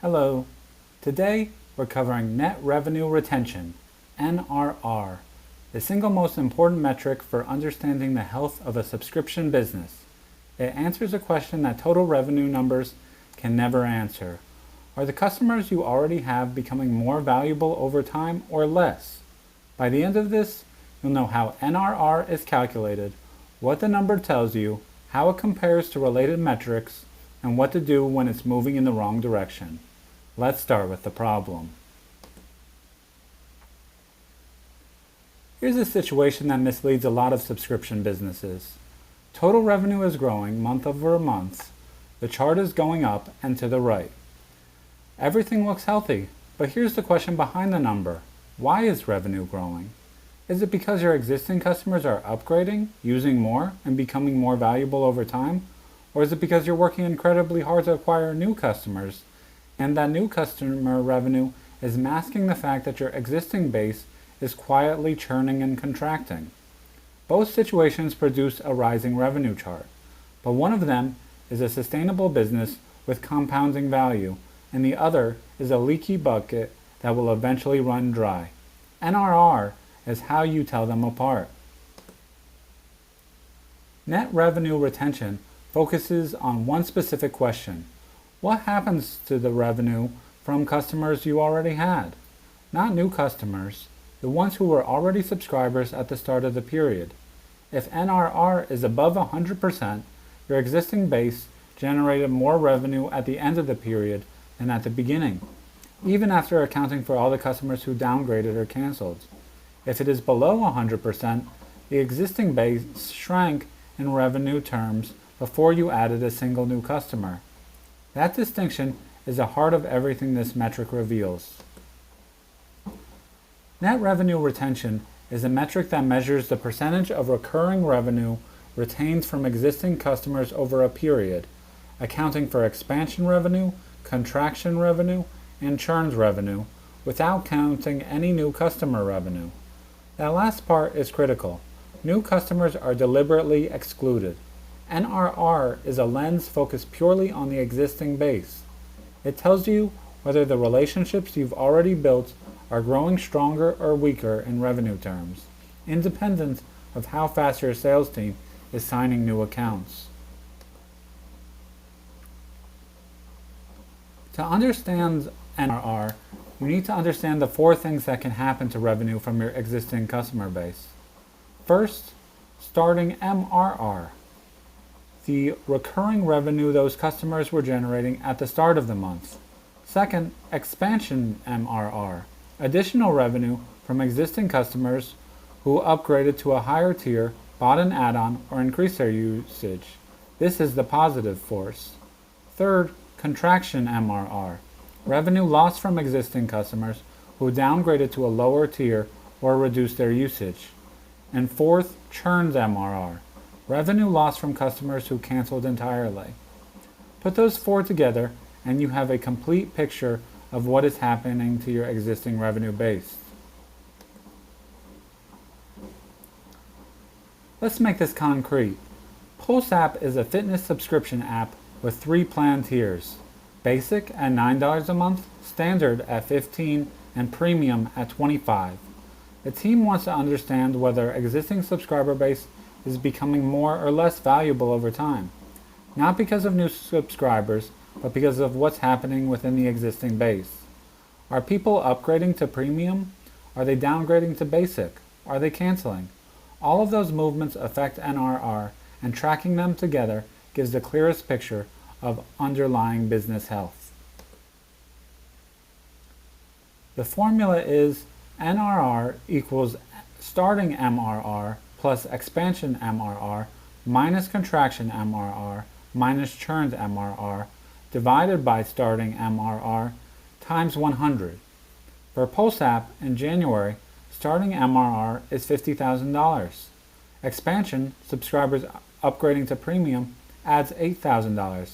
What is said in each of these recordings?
Hello. Today we're covering net revenue retention, NRR, the single most important metric for understanding the health of a subscription business. It answers a question that total revenue numbers can never answer. Are the customers you already have becoming more valuable over time or less? By the end of this, you'll know how NRR is calculated, what the number tells you, how it compares to related metrics, and what to do when it's moving in the wrong direction. Let's start with the problem. Here's a situation that misleads a lot of subscription businesses. Total revenue is growing month over month. The chart is going up and to the right. Everything looks healthy, but here's the question behind the number. Why is revenue growing? Is it because your existing customers are upgrading, using more, and becoming more valuable over time? Or is it because you're working incredibly hard to acquire new customers, and that new customer revenue is masking the fact that your existing base is quietly churning and contracting? Both situations produce a rising revenue chart, but one of them is a sustainable business with compounding value, and the other is a leaky bucket that will eventually run dry. NRR is how you tell them apart. Net revenue retention focuses on one specific question. What happens to the revenue from customers you already had? Not new customers, the ones who were already subscribers at the start of the period. If NRR is above 100%, your existing base generated more revenue at the end of the period than at the beginning, even after accounting for all the customers who downgraded or canceled. If it is below 100%, the existing base shrank in revenue terms before you added a single new customer. That distinction is the heart of everything this metric reveals. Net revenue retention is a metric that measures the percentage of recurring revenue retained from existing customers over a period, accounting for expansion revenue, contraction revenue, and churn revenue, without counting any new customer revenue. That last part is critical. New customers are deliberately excluded. NRR is a lens focused purely on the existing base. It tells you whether the relationships you've already built are growing stronger or weaker in revenue terms, independent of how fast your sales team is signing new accounts. To understand NRR, you need to understand the four things that can happen to revenue from your existing customer base. First, starting MRR. The recurring revenue those customers were generating at the start of the month. Second, expansion MRR, additional revenue from existing customers who upgraded to a higher tier, bought an add-on, or increased their usage. This is the positive force. Third, contraction MRR, revenue lost from existing customers who downgraded to a lower tier or reduced their usage. And fourth, churned MRR, revenue lost from customers who canceled entirely. Put those four together and you have a complete picture of what is happening to your existing revenue base. Let's make this concrete. Pulse app is a fitness subscription app with 3 plan tiers: basic at $9 a month, standard at $15, and premium at $25. The team wants to understand whether existing subscriber base is becoming more or less valuable over time, not because of new subscribers, but because of what's happening within the existing base. Are people upgrading to premium? Are they downgrading to basic? Are they canceling? All of those movements affect NRR, and tracking them together gives the clearest picture of underlying business health. The formula is NRR equals starting MRR plus expansion MRR minus contraction MRR minus churned MRR divided by starting MRR times 100. For Pulse app in January, starting MRR is $50,000. Expansion, subscribers upgrading to premium, adds $8,000.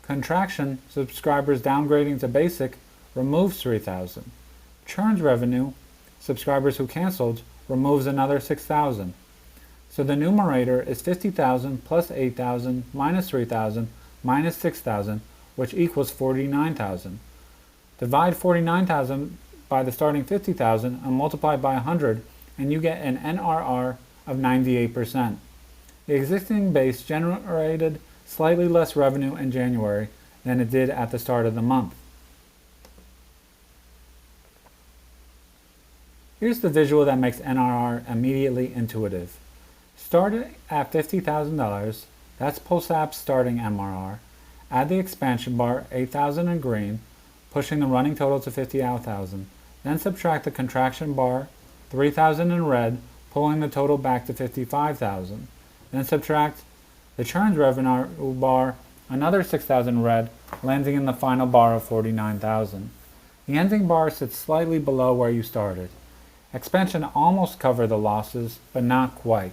Contraction, subscribers downgrading to basic, removes $3,000. Churned revenue, subscribers who canceled, removes another $6,000. So the numerator is 50,000 plus 8,000 minus 3,000 minus 6,000, which equals 49,000. Divide 49,000 by the starting 50,000 and multiply by 100, and you get an NRR of 98%. The existing base generated slightly less revenue in January than it did at the start of the month. Here's the visual that makes NRR immediately intuitive. Start at $50,000, that's PulseApp's starting MRR. Add the expansion bar, 8,000 in green, pushing the running total to 50,000. Then subtract the contraction bar, 3,000 in red, pulling the total back to 55,000. Then subtract the churned revenue bar, another 6,000 red, landing in the final bar of 49,000. The ending bar sits slightly below where you started. Expansion almost covered the losses, but not quite.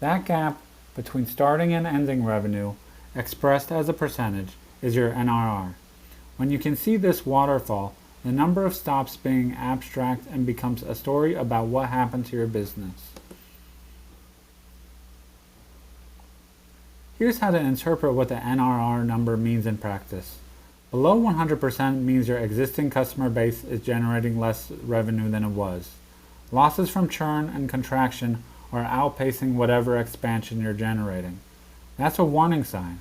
That gap between starting and ending revenue, expressed as a percentage, is your NRR. When you can see this waterfall, the number stops being abstract and becomes a story about what happened to your business. Here's how to interpret what the NRR number means in practice. Below 100% means your existing customer base is generating less revenue than it was. Losses from churn and contraction are outpacing whatever expansion you're generating. That's a warning sign.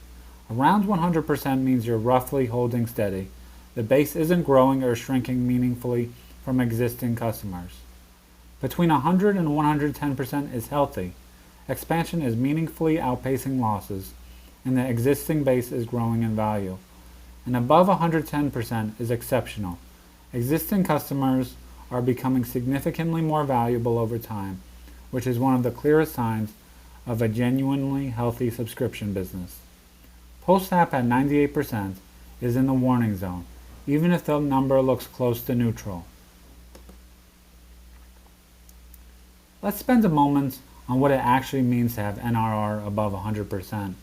Around 100% means you're roughly holding steady. The base isn't growing or shrinking meaningfully from existing customers. Between 100 and 110% is healthy. Expansion is meaningfully outpacing losses, and the existing base is growing in value. And above 110% is exceptional. Existing customers are becoming significantly more valuable over time, which is one of the clearest signs of a genuinely healthy subscription business. PulseApp at 98% is in the warning zone, even if the number looks close to neutral. Let's spend a moment on what it actually means to have NRR above 100%,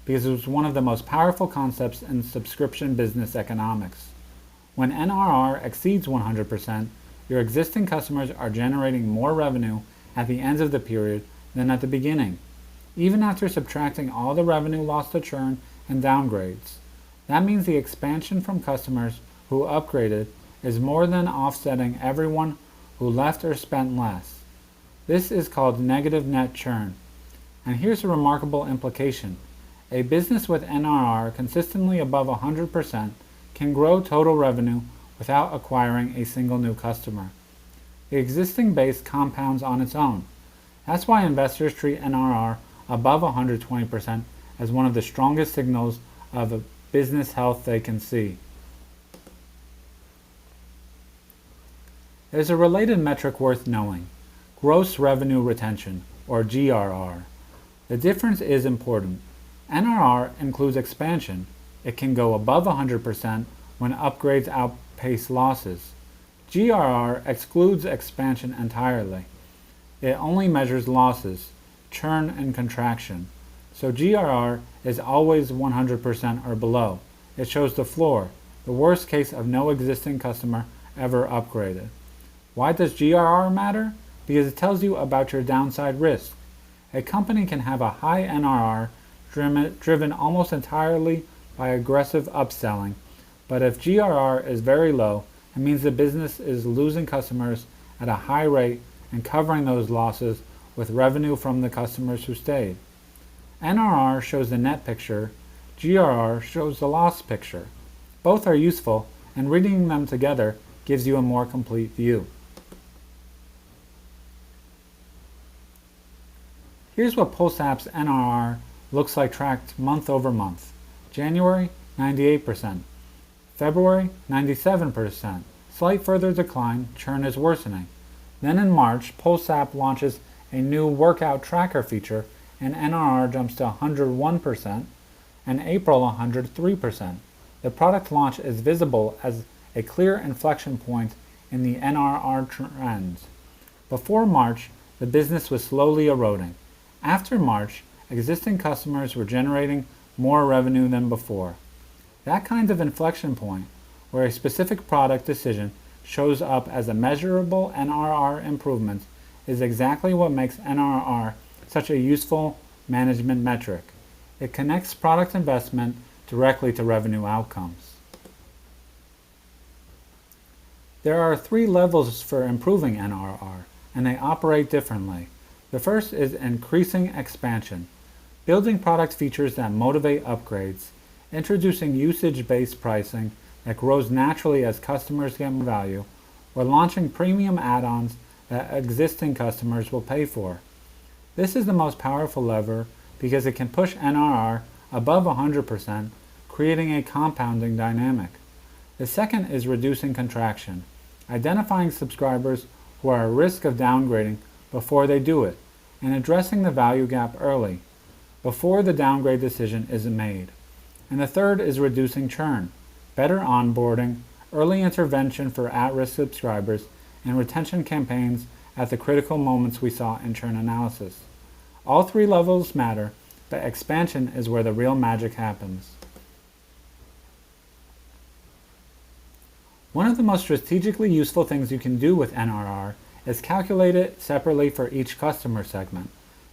because it's one of the most powerful concepts in subscription business economics. When NRR exceeds 100%, your existing customers are generating more revenue at the end of the period than at the beginning, even after subtracting all the revenue lost to churn and downgrades. That means the expansion from customers who upgraded is more than offsetting everyone who left or spent less. This is called negative net churn. And here's a remarkable implication. A business with NRR consistently above 100% can grow total revenue without acquiring a single new customer. The existing base compounds on its own. That's why investors treat NRR above 120% as one of the strongest signals of business health they can see. There's a related metric worth knowing: gross revenue retention, or GRR. The difference is important. NRR includes expansion. It can go above 100% when upgrades outpace losses. GRR excludes expansion entirely. It only measures losses, churn and contraction. So GRR is always 100% or below. It shows the floor, the worst case of no existing customer ever upgraded. Why does GRR matter? Because it tells you about your downside risk. A company can have a high NRR driven almost entirely by aggressive upselling, but if GRR is very low, it means the business is losing customers at a high rate and covering those losses with revenue from the customers who stayed. NRR shows the net picture, GRR shows the loss picture. Both are useful, and reading them together gives you a more complete view. Here's what PulseApp's NRR looks like tracked month over month. January, 98%. February, 97%. Slight further decline, churn is worsening. Then in March, PulseApp launches a new workout tracker feature and NRR jumps to 101%, and April 103%. The product launch is visible as a clear inflection point in the NRR trends. Before March, the business was slowly eroding. After March, existing customers were generating more revenue than before. That kind of inflection point, where a specific product decision shows up as a measurable NRR improvement, is exactly what makes NRR such a useful management metric. It connects product investment directly to revenue outcomes. There are 3 levels for improving NRR, and they operate differently. The first is increasing expansion, building product features that motivate upgrades, introducing usage-based pricing that grows naturally as customers get more value, or launching premium add-ons that existing customers will pay for. This is the most powerful lever because it can push NRR above 100%, creating a compounding dynamic. The second is reducing contraction, identifying subscribers who are at risk of downgrading before they do it, and addressing the value gap early, before the downgrade decision is made. And the third is reducing churn, better onboarding, early intervention for at-risk subscribers, and retention campaigns at the critical moments we saw in churn analysis. All 3 levels matter, but expansion is where the real magic happens. One of the most strategically useful things you can do with NRR is calculate it separately for each customer segment,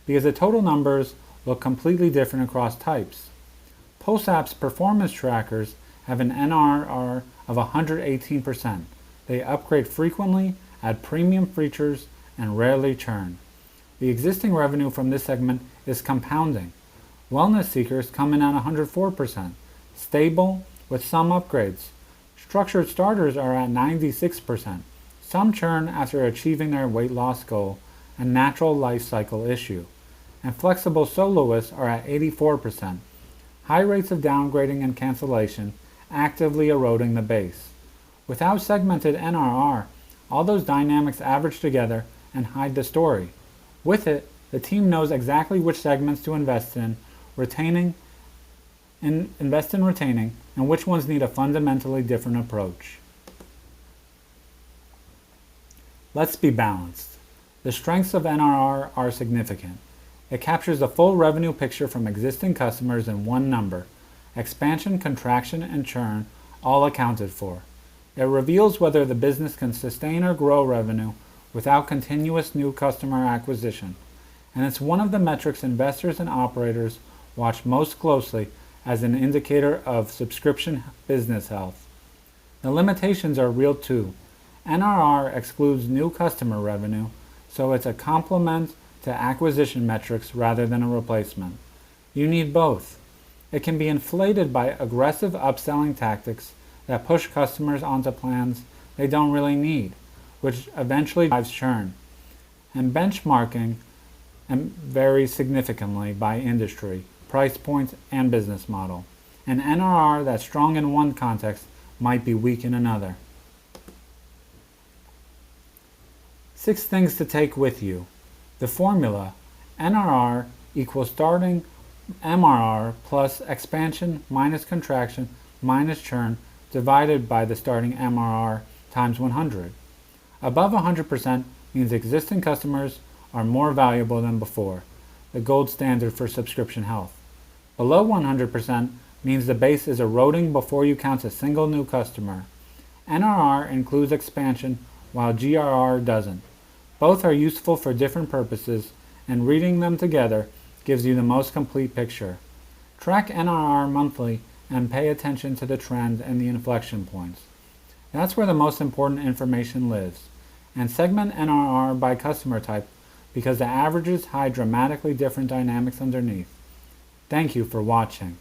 because the total numbers look completely different across types. PulseApp's performance trackers have an NRR of 118%. They upgrade frequently, add premium features, and rarely churn. The existing revenue from this segment is compounding. Wellness seekers come in at 104%, stable with some upgrades. Structured starters are at 96%. Some churn after achieving their weight loss goal, a natural life cycle issue. And flexible soloists are at 84%. High rates of downgrading and cancellation, actively eroding the base. Without segmented NRR, all those dynamics average together and hide the story. With it, the team knows exactly which segments to invest in retaining, and which ones need a fundamentally different approach. Let's be balanced. The strengths of NRR are significant. It captures the full revenue picture from existing customers in one number, expansion, contraction, and churn all accounted for. It reveals whether the business can sustain or grow revenue without continuous new customer acquisition, and it's one of the metrics investors and operators watch most closely as an indicator of subscription business health. The limitations are real too. NRR excludes new customer revenue, so it's a complement to acquisition metrics rather than a replacement. You need both. It can be inflated by aggressive upselling tactics that push customers onto plans they don't really need, which eventually drives churn. And benchmarking varies significantly by industry, price points, and business model. An NRR that's strong in one context might be weak in another. 6 things to take with you. The formula: NRR equals starting MRR plus expansion minus contraction minus churn divided by the starting MRR times 100. Above 100% means existing customers are more valuable than before, the gold standard for subscription health. Below 100% means the base is eroding before you count a single new customer. NRR includes expansion while GRR doesn't. Both are useful for different purposes, and reading them together gives you the most complete picture. Track NRR monthly and pay attention to the trend and the inflection points. That's where the most important information lives. And segment NRR by customer type because the averages hide dramatically different dynamics underneath. Thank you for watching.